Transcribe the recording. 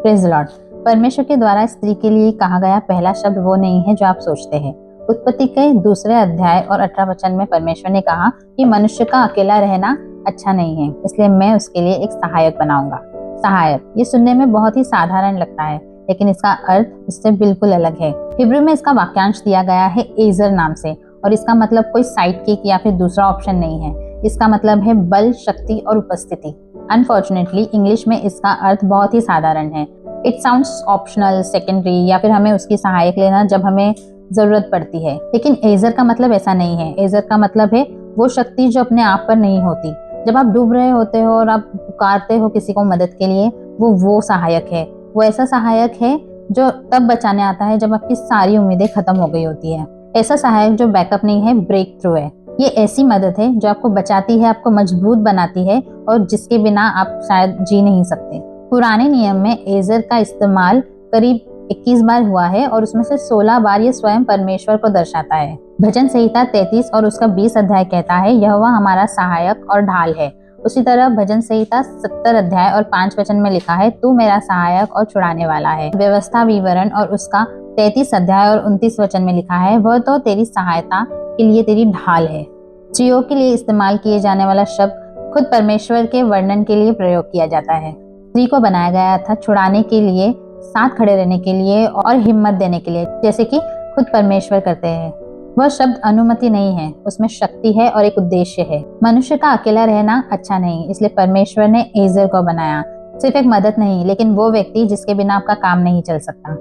Praise Lord. परमेश्वर के द्वारा स्त्री के लिए कहा गया पहला शब्द वो नहीं है जो आप सोचते हैं। उत्पत्ति के 2 अध्याय और 18 वचन में परमेश्वर ने कहा कि मनुष्य का अकेला रहना अच्छा नहीं है, इसलिए मैं उसके लिए एक सहायक बनाऊंगा। सहायक, ये सुनने में बहुत ही साधारण लगता है, लेकिन इसका अर्थ इससे बिल्कुल अलग है। हिब्रू में इसका वाक्यांश दिया गया है एजर नाम से, और इसका मतलब कोई साइड किक या फिर दूसरा ऑप्शन नहीं है। इसका मतलब है बल, शक्ति और उपस्थिति। अनफॉर्चुनेटली इंग्लिश में इसका अर्थ बहुत ही साधारण है। इट साउंड्स ऑप्शनल, सेकेंडरी, या फिर हमें उसकी सहायक लेना जब हमें जरूरत पड़ती है। लेकिन एजर का मतलब ऐसा नहीं है। एजर का मतलब है वो शक्ति जो अपने आप पर नहीं होती। जब आप डूब रहे होते हो और आप पुकारते हो किसी को मदद के लिए, वो सहायक है। वो ऐसा सहायक है जो तब बचाने आता है जब आपकी सारी उम्मीदें खत्म हो गई होती है। ऐसा सहायक जो बैकअप नहीं है, ब्रेक थ्रू है। ये ऐसी मदद है जो आपको बचाती है, आपको मजबूत बनाती है, और जिसके बिना आप शायद जी नहीं सकते। पुराने नियम में एजर का इस्तेमाल करीब 21 बार हुआ है, और उसमें से 16 बार ये स्वयं परमेश्वर को दर्शाता है। भजन संहिता 33 और उसका 20 अध्याय कहता है, यहोवा हमारा सहायक और ढाल है। उसी तरह भजन संहिता 70 अध्याय और 5 वचन में लिखा है, तू मेरा सहायक और छुड़ाने वाला है। व्यवस्था विवरण और उसका 33 अध्याय और 29 वचन में लिखा है, वह तो तेरी सहायता के लिए तेरी ढाल है। स्त्रियों के लिए इस्तेमाल किए जाने वाला शब्द खुद परमेश्वर के वर्णन के लिए प्रयोग किया जाता है। स्त्री को बनाया गया था छुड़ाने के लिए, साथ खड़े रहने के लिए और हिम्मत देने के लिए, जैसे कि खुद परमेश्वर करते हैं। वह शब्द अनुमति नहीं है, उसमें शक्ति है और एक उद्देश्य है। मनुष्य का अकेला रहना अच्छा नहीं, इसलिए परमेश्वर ने एजर को बनाया। सिर्फ एक मदद नहीं, लेकिन वो व्यक्ति जिसके बिना आपका काम नहीं चल सकता।